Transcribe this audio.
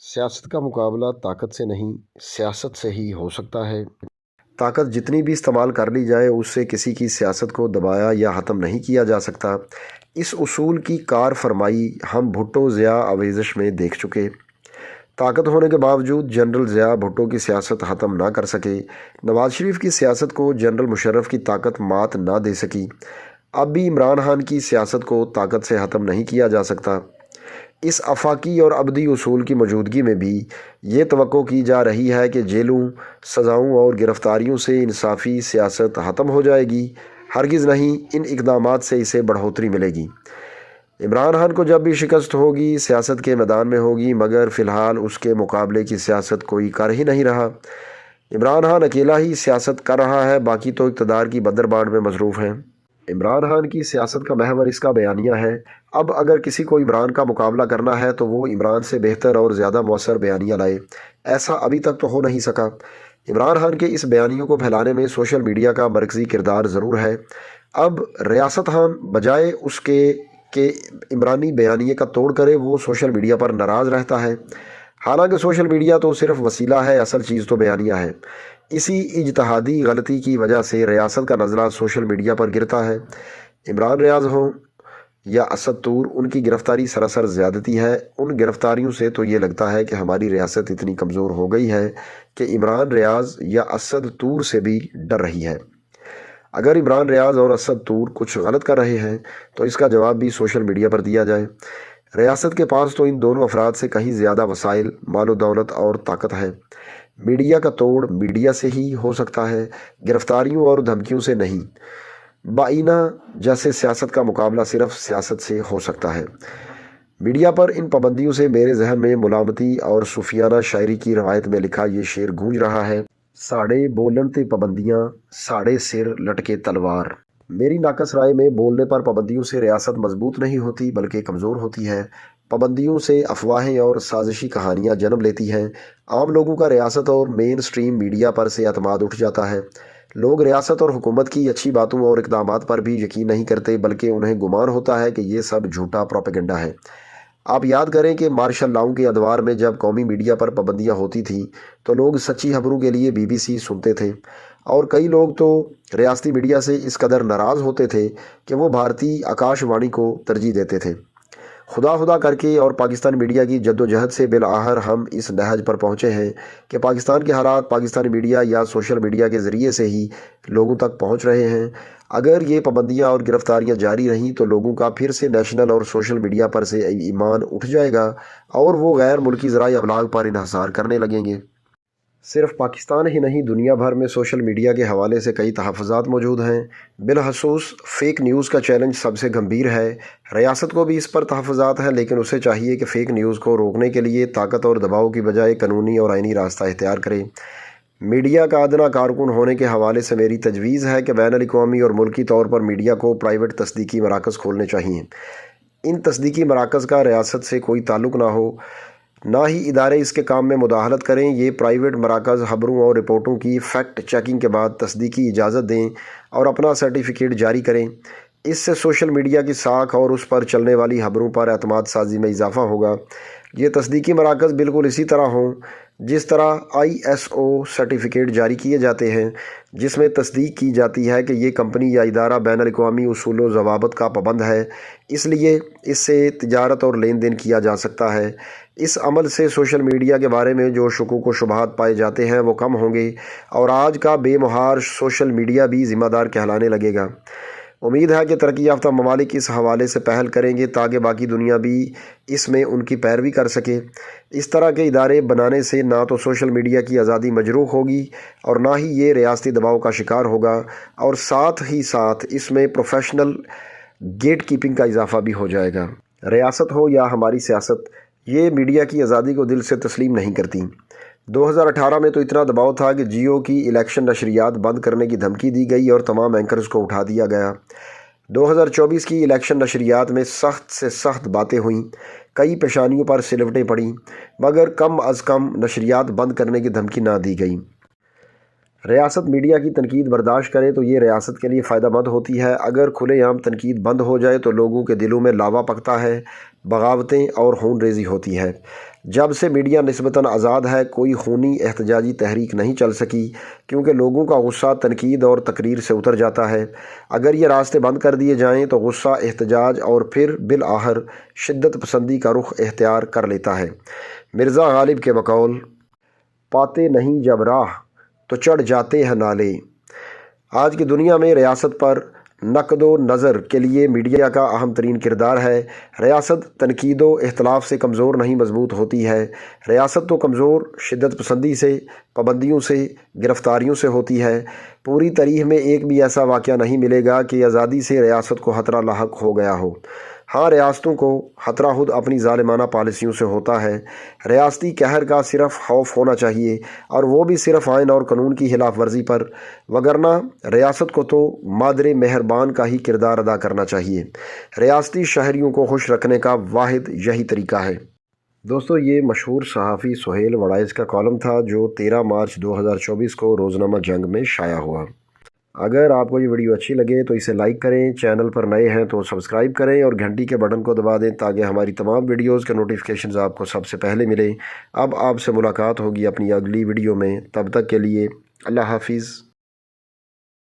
सियासत का मुकाबला ताकत से नहीं, सियासत से ही हो सकता है। ताकत जितनी भी इस्तेमाल कर ली जाए, उससे किसी की सियासत को दबाया या ख़त्म नहीं किया जा सकता। इस उसूल की कार फरमाई हम भुट्टो ज़िया आवेज़श में देख चुके। ताकत होने के बावजूद जनरल ज़िया भुट्टो की सियासत ख़त्म ना कर सके। नवाज शरीफ की सियासत को जनरल मुशर्रफ की ताकत मात ना दे सकी। अब भी इमरान खान की सियासत को ताकत से ख़त्म नहीं किया जा सकता। इस आफाकी और अबदी उसूल की मौजूदगी में भी ये तवक्को की जा रही है कि जेलों, सज़ाओं और गिरफ़्तारियों से इंसाफ़ी सियासत ख़त्म हो जाएगी। हरगिज़ नहीं, इन इक़दामात से इसे बढ़ोतरी मिलेगी। इमरान खान को जब भी शिकस्त होगी, सियासत के मैदान में होगी, मगर फ़िलहाल उसके मुकाबले की सियासत कोई कर ही नहीं रहा। इमरान खान अकेला ही सियासत कर रहा है, बाकी तो इक़्तिदार की बंदरबांट में मसरूफ़ हैं। इमरान खान की सियासत का महवर इसका बयानिया है। अब अगर किसी को इमरान का मुकाबला करना है तो वो इमरान से बेहतर और ज़्यादा मौसर बयानिया लाए। ऐसा अभी तक तो हो नहीं सका। इमरान खान के इस बयानियों को फैलाने में सोशल मीडिया का मरकज़ी किरदार ज़रूर है। अब रियासत खान बजाय उसके कि इमरानी बयानिए का तोड़ करे, वो सोशल मीडिया पर नाराज़ रहता है। हालांकि सोशल मीडिया तो सिर्फ वसीला है, असल चीज़ तो बयानिया है। इसी इजतहादी गलती की वजह से रियासत का नज़ला सोशल मीडिया पर गिरता है। इमरान रियाज हो या असद तूर, उनकी गिरफ़्तारी सरासर ज़्यादती है। उन गिरफ़्तारियों से तो ये लगता है कि हमारी रियासत इतनी कमज़ोर हो गई है कि इमरान रियाज या असद तूर से भी डर रही है। अगर इमरान रियाज और असद तूर कुछ गलत कर रहे हैं तो इसका जवाब भी सोशल मीडिया पर दिया जाए। रियासत के पास तो इन दोनों अफराद से कहीं ज़्यादा वसाइल, मालो दौलत और ताकत है। मीडिया का तोड़ मीडिया से ही हो सकता है, गिरफ्तारियों और धमकियों से नहीं। बाइना जैसे सियासत का मुकाबला सिर्फ सियासत से हो सकता है। मीडिया पर इन पाबंदियों से मेरे जहन में मुलामती और सूफियाना शायरी की रवायत में लिखा ये शेर गूंज रहा है। साड़े बोलन ते पाबंदियाँ, साड़े सिर लटके तलवार। मेरी नाकस राय में बोलने पर पाबंदियों से रियासत मजबूत नहीं होती बल्कि कमज़ोर होती है। पाबंदियों से अफवाहें और साजिशी कहानियाँ जन्म लेती हैं। आम लोगों का रियासत और मेन स्ट्रीम मीडिया पर से एतमाद उठ जाता है। लोग रियासत और हुकूमत की अच्छी बातों और इक़दामात पर भी यकीन नहीं करते, बल्कि उन्हें गुमान होता है कि ये सब झूठा प्रोपेगेंडा है। आप याद करें कि मार्शल लॉ के अदवार में जब कौमी मीडिया पर पाबंदियाँ होती थीं तो लोग सच्ची खबरों के लिए BBC सुनते थे, और कई लोग तो रियासती मीडिया से इस कदर नाराज़ होते थे कि वो भारतीय आकाशवाणी को तरजीह देते थे। खुदा खुदा करके और पाकिस्तान मीडिया की जद्दोजहद से बिलआखिर हम इस नहज पर पहुँचे हैं कि पाकिस्तान के हालात पाकिस्तानी मीडिया या सोशल मीडिया के ज़रिए से ही लोगों तक पहुँच रहे हैं। अगर ये पाबंदियाँ और गिरफ्तारियाँ जारी रहीं तो लोगों का फिर से नेशनल और सोशल मीडिया पर से ईमान उठ जाएगा और वो गैर मुल्की ज़राए अबलाग पर इन्हिसार करने लगेंगे। सिर्फ पाकिस्तान ही नहीं, दुनिया भर में सोशल मीडिया के हवाले से कई तहफ़्फ़ुज़ात मौजूद हैं। बिलखसूस फ़ेक न्यूज़ का चैलेंज सबसे गंभीर है। रियासत को भी इस पर तहफ़्फ़ुज़ात हैं, लेकिन उसे चाहिए कि फ़ेक न्यूज़ को रोकने के लिए ताकत और दबाव की बजाय कानूनी और आइनी रास्ता इख्तियार करे। मीडिया का अदना कारकुन होने के हवाले से मेरी तजवीज़ है कि बैनुल-अक़वामी और मुल्की तौर पर मीडिया को प्राइवेट तस्दीकी मराकज़ खोलने चाहिए। इन तस्दीकी मराकज़ का रियासत से कोई ताल्लुक़ ना हो, ना ही इदारे इसके काम में मुदाखलत करें। ये प्राइवेट मराकज़ खबरों और रिपोर्टों की फ़ैक्ट चेकिंग के बाद तस्दीकी इजाज़त दें और अपना सर्टिफिकेट जारी करें। इससे सोशल मीडिया की साख और उस पर चलने वाली खबरों पर एतमाद साजी में इजाफ़ा होगा। ये तस्दीकी मराकज़ बिल्कुल इसी तरह हों जिस तरह ISO सर्टिफिकेट जारी किए जाते हैं, जिसमें तस्दीक की जाती है कि ये कंपनी या इदारा बैनुल-अक़वामी उसूल व ज़वाबित का पाबंद है, इसलिए इससे तिजारत और लेन देन किया जा सकता है। इस अमल से सोशल मीडिया के बारे में जो शुकूक व शुबहात पाए जाते हैं वो कम होंगे और आज का बेमुहार सोशल मीडिया भी ज़िम्मेदार कहलाने लगेगा। उम्मीद है कि तरक्की याफ्ता ममालिक इस हवाले से पहल करेंगे ताकि बाकी दुनिया भी इसमें उनकी पैरवी कर सके। इस तरह के इदारे बनाने से ना तो सोशल मीडिया की आज़ादी मजरूह होगी और ना ही ये रियासती दबाव का शिकार होगा, और साथ ही साथ इसमें प्रोफेशनल गेट कीपिंग का इजाफा भी हो जाएगा। रियासत हो या हमारी सियासत, ये मीडिया की आज़ादी को दिल से तस्लीम नहीं करती। 2018 में तो इतना दबाव था कि जियो की इलेक्शन नशरियात बंद करने की धमकी दी गई और तमाम एंकर्स को उठा दिया गया। 2024 की इलेक्शन नशरियात में सख्त से सख्त बातें हुईं, कई पेशानियों पर सिलवटें पड़ीं, मगर कम अज़ कम नशरियात बंद करने की धमकी ना दी गई। रियासत मीडिया की तनकीद बर्दाश्त करे तो ये रियासत के लिए फ़ायदा मंद होती है। अगर खुलेआम तनकीद बंद हो जाए तो लोगों के दिलों में लावा पकता है, बगावतें और खून रेज़ी होती है। جب سے میڈیا نسبتاً آزاد ہے کوئی خونی احتجاجی تحریک نہیں چل سکی، کیونکہ لوگوں کا غصہ تنقید اور تقریر سے اتر جاتا ہے۔ اگر یہ راستے بند کر دیے جائیں تو غصہ، احتجاج اور پھر بالآخر شدت پسندی کا رخ اختیار کر لیتا ہے۔ مرزا غالب کے بقول، پاتے نہیں جب راہ تو چڑھ جاتے ہیں نالے۔ آج کی دنیا میں ریاست پر نقد و نظر کے لیے میڈیا کا اہم ترین کردار ہے۔ ریاست تنقید و اختلاف سے کمزور نہیں مضبوط ہوتی ہے۔ ریاست تو کمزور شدت پسندی سے، پابندیوں سے، گرفتاریوں سے ہوتی ہے۔ پوری تاریخ میں ایک بھی ایسا واقعہ نہیں ملے گا کہ آزادی سے ریاست کو خطرہ لاحق ہو گیا ہو۔ ہاں، ریاستوں کو خطرہ خود اپنی ظالمانہ پالیسیوں سے ہوتا ہے۔ ریاستی قہر کا صرف خوف ہونا چاہیے، اور وہ بھی صرف آئین اور قانون کی خلاف ورزی پر، وگرنہ ریاست کو تو مادر مہربان کا ہی کردار ادا کرنا چاہیے۔ ریاستی شہریوں کو خوش رکھنے کا واحد یہی طریقہ ہے۔ دوستو، یہ مشہور صحافی سہیل وڑائچ کا کالم تھا جو 13 مارچ 2024 کو روزنامہ جنگ میں شائع ہوا۔ اگر آپ کو یہ ویڈیو اچھی لگے تو اسے لائک کریں، چینل پر نئے ہیں تو سبسکرائب کریں اور گھنٹی کے بٹن کو دبا دیں تاکہ ہماری تمام ویڈیوز کے نوٹیفیکیشنز آپ کو سب سے پہلے ملیں۔ اب آپ سے ملاقات ہوگی اپنی اگلی ویڈیو میں، تب تک کے لیے اللہ حافظ۔